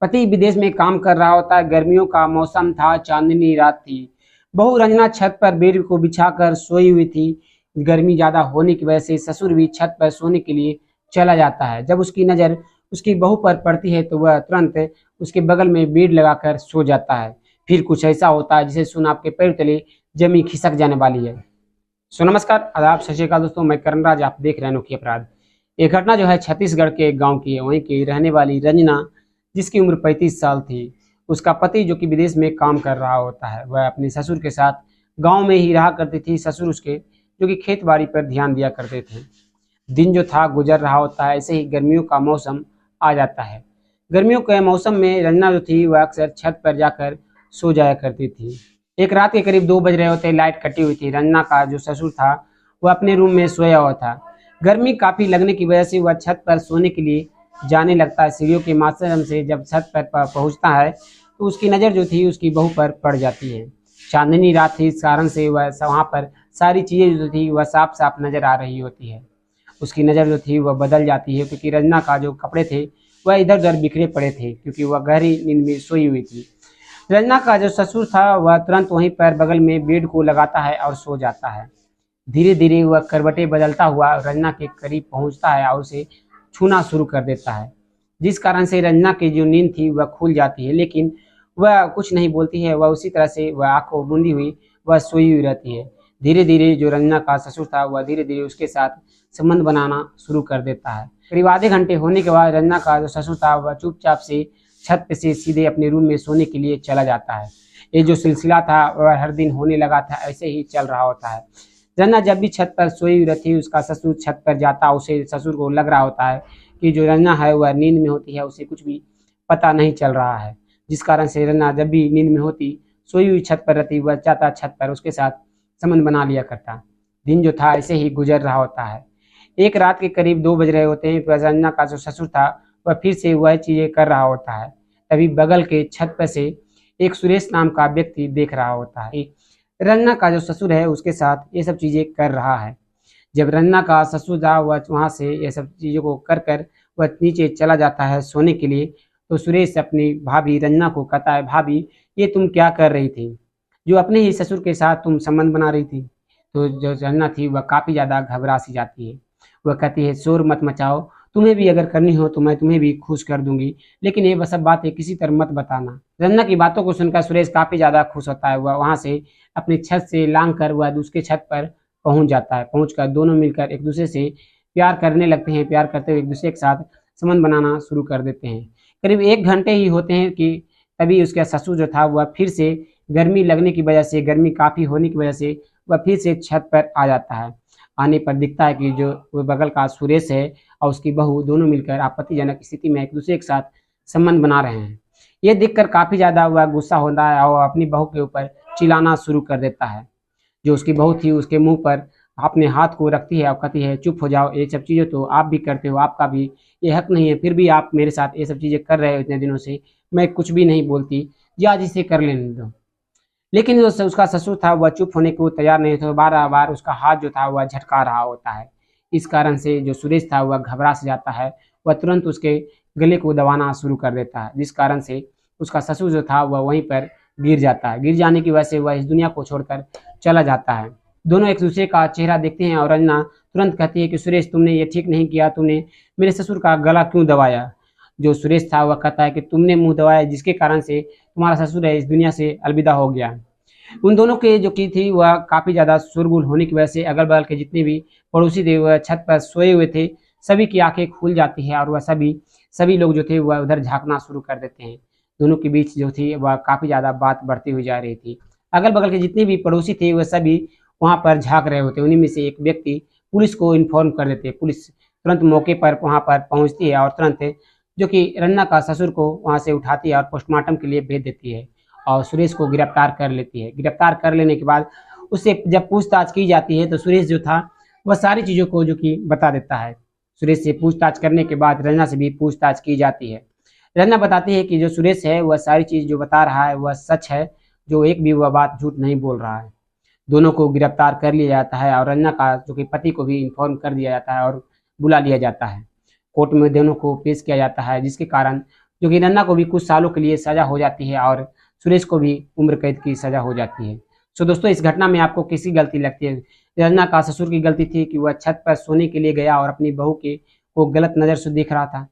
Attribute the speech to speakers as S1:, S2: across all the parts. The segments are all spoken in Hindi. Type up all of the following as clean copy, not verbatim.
S1: पति विदेश में काम कर रहा होता है। गर्मियों का मौसम था, चांदनी रात थी। बहू रंजना छत पर बेड को बिछाकर सोई हुई थी। गर्मी ज्यादा होने की वजह से ससुर भी छत पर सोने के लिए चला जाता है। जब उसकी नजर उसकी बहू पर पड़ती है तो वह तुरंत उसके बगल में बेड लगाकर सो जाता है। फिर कुछ ऐसा होता है जिसे सुन आपके पैर तले जमी खिसक जाने वाली है। सो नमस्कार, आदाब, सत श्री अकाल दोस्तों, मैं करण राज, आप देख रहे हैं अनोखी अपराध। ये घटना जो है छत्तीसगढ़ के एक गांव की है। वहीं की रहने वाली रंजना, जिसकी उम्र 35 साल थी, उसका पति जो कि विदेश में काम कर रहा होता है, वह अपने ससुर के साथ गांव में ही रहा करती थी। ससुर उसके जो कि खेत बाड़ी पर ध्यान दिया करते थे। दिन जो था गुजर रहा होता है। ऐसे ही गर्मियों का मौसम आ जाता है। गर्मियों के मौसम में रंजना जो थी वह अक्सर छत पर जाकर सो जाया करती थी। एक रात के करीब 2 बज रहे होते, लाइट कटी हुई थी। रंजना का जो ससुर था वह अपने रूम में सोया हुआ था। गर्मी काफी लगने की वजह से वह छत पर सोने के लिए जाने लगता है। सीढ़ियों के माध्यम से जब छत पर पहुंचता है तो उसकी नज़र जो थी उसकी बहू पर पड़ जाती है। चांदनी रात थी, इस कारण से वह वहाँ पर सारी चीज़ें जो थी वह साफ साफ नजर आ रही होती है। उसकी नज़र जो थी वह बदल जाती है, क्योंकि रंजना का जो कपड़े थे वह इधर उधर बिखरे पड़े थे, क्योंकि वह गहरी नींद में सोई हुई थी। रंजना का जो ससुर था वह तुरंत वहीं पर बगल में बेड को लगाता है और सो जाता है। धीरे धीरे वह करवटें बदलता हुआ रंजना के करीब पहुंचता है और उसे छूना शुरू कर देता है, जिस कारण से रंजना की जो नींद थी वह खुल जाती है। लेकिन वह कुछ नहीं बोलती है। वह उसी तरह से वह आंखों मूंदी हुई वह सोई हुई रहती है। धीरे धीरे जो रंजना का ससुर था वह धीरे धीरे उसके साथ संबंध बनाना शुरू कर देता है। करीब आधे घंटे होने के बाद रंजना का जो ससुर था वह चुपचाप से छत पे से सीधे अपने रूम में सोने के लिए चला जाता है। ये जो सिलसिला था वह हर दिन होने लगा था, ऐसे ही चल रहा होता है। रंजना जब भी छत पर सोई हुई रहती है, उसका ससुर छत पर जाता, उसे ससुर को लग रहा होता है कि जो रंजना है वह नींद में होती है, उसे कुछ भी पता नहीं चल रहा है। जिस कारण से रंजना जब भी नींद में होती, सोई हुई छत पर रहती, वह जाता छत पर उसके साथ संबंध बना लिया करता। दिन जो था ऐसे ही गुजर रहा होता है। एक रात के करीब 2 बज रहे होते हैं, तो रंजना का जो ससुर था वह फिर से वह चीजें कर रहा होता है। तभी बगल के छत पर से एक सुरेश नाम का व्यक्ति देख रहा होता है कि रंजना का जो ससुर है उसके साथ ये सब चीजें कर रहा है। जब रंजना का ससुर था वह वहां से ये सब चीजों को कर कर वह नीचे चला जाता है सोने के लिए, तो सुरेश अपनी भाभी रंजना को कहता है, भाभी ये तुम क्या कर रही थी, जो अपने ही ससुर के साथ तुम संबंध बना रही थी। तो जो रंजना थी वह काफी ज्यादा घबरा सी जाती है। वह कहती है, शोर मत मचाओ, तुम्हें भी अगर करनी हो तो मैं तुम्हें भी खुश कर दूंगी, लेकिन ये सब बातें किसी तरह मत बताना। रंजना की बातों को सुनकर सुरेश काफी ज्यादा खुश होता है। वह वहां से अपनी छत से लांग कर वह उसके छत पर पहुंच जाता है। पहुंचकर दोनों मिलकर एक दूसरे से प्यार करने लगते हैं। प्यार करते हुए एक दूसरे के साथ संबंध बनाना शुरू कर देते हैं। करीब 1 घंटे ही होते हैं कि तभी उसका ससुर जो था वह फिर से गर्मी लगने की वजह से, गर्मी काफी होने की वजह से वह फिर से छत पर आ जाता है। आने पर दिखता है कि जो वो बगल का सुरेश है और उसकी बहू दोनों मिलकर आपत्तिजनक स्थिति में एक दूसरे के साथ संबंध बना रहे हैं। ये देखकर काफी ज्यादा वह गुस्सा होता है और अपनी बहू के ऊपर चिल्लाना शुरू कर देता है। जो उसकी बहू थी उसके मुंह पर अपने हाथ को रखती है और कहती है, चुप हो जाओ, ये सब चीजें तो आप भी करते हो, आपका भी ये हक नहीं है, फिर भी आप मेरे साथ ये सब चीजें कर रहे हो इतने दिनों से, मैं कुछ भी नहीं बोलती, या आज इसे कर लेने दो। लेकिन जो उसका ससुर था वह चुप होने को तैयार नहीं था। बार बार उसका हाथ जो था वह झटका रहा होता है। इस कारण से जो सुरेश था वह घबरा से जाता है। वह तुरंत उसके गले को दबाना शुरू कर देता है, जिस कारण से उसका ससुर जो था वह वहीं पर गिर जाता है। गिर जाने की वजह से वह इस दुनिया को छोड़कर चला जाता है। दोनों एक दूसरे का चेहरा देखते हैं और रंजना तुरंत कहती है कि सुरेश, तुमने ये ठीक नहीं किया, तुमने मेरे ससुर का गला क्यों दबाया। जो सुरेश था वह कहता है कि तुमने मुंह दबाया, जिसके कारण से तुम्हारा ससुर है इस दुनिया से अलविदा हो गया। उन दोनों के जो की थी वह काफी ज्यादा शोरगुल होने की वजह से अगल बगल के जितने भी पड़ोसी थे वह छत पर सोए हुए थे, सभी की आंखें खुल जाती है और वह सभी लोग जो थे वह उधर झांकना शुरू कर देते हैं। दोनों के बीच जो थी वह काफी ज्यादा बात बढ़ती हुई जा रही थी। अगल बगल के जितने भी पड़ोसी थे वह सभी वहां पर झांक रहे होते। उन्हीं में से एक व्यक्ति पुलिस को इन्फॉर्म कर देते। पुलिस तुरंत मौके पर वहां पर पहुंचती है और तुरंत जो कि रंजना का ससुर को वहां से उठाती है और पोस्टमार्टम के लिए भेज देती है और सुरेश को गिरफ्तार कर लेती है। गिरफ्तार कर लेने के बाद उससे जब पूछताछ की जाती है तो सुरेश जो था वह सारी चीज़ों को जो कि बता देता है। सुरेश से पूछताछ करने के बाद रंजना से भी पूछताछ की जाती है। रंजना बताती है कि जो सुरेश है वह सारी चीज़ जो बता रहा है वह सच है, जो एक भी वह बात झूठ नहीं बोल रहा है। दोनों को गिरफ्तार कर लिया जाता है और रंजना का जो कि पति को भी इन्फॉर्म कर दिया जाता है और बुला लिया जाता है। कोर्ट में दोनों को पेश किया जाता है, जिसके कारण जो कि रंजना को भी कुछ सालों के लिए सजा हो जाती है और सुरेश को भी उम्र कैद की सजा हो जाती है। सो दोस्तों, इस घटना में आपको किसकी गलती लगती है? रंजना का ससुर की गलती थी कि वह छत पर सोने के लिए गया और अपनी बहू के को गलत नज़र से देख रहा था,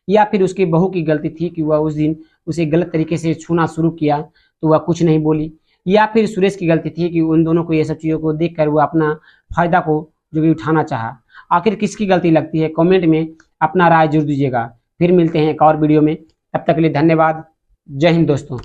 S1: या फिर उसकी बहू की गलती थी कि वह उस दिन उसे गलत तरीके से छूना शुरू किया तो वह कुछ नहीं बोली, या फिर सुरेश की गलती थी कि उन दोनों को ये सब चीज़ों को देखकर वह अपना फ़ायदा को जो कि उठाना चाहा। आखिर किसकी गलती लगती है? कमेंट में अपना राय जरूर दीजिएगा। फिर मिलते हैं एक और वीडियो में, तब तक के लिए धन्यवाद। जय हिंद दोस्तों।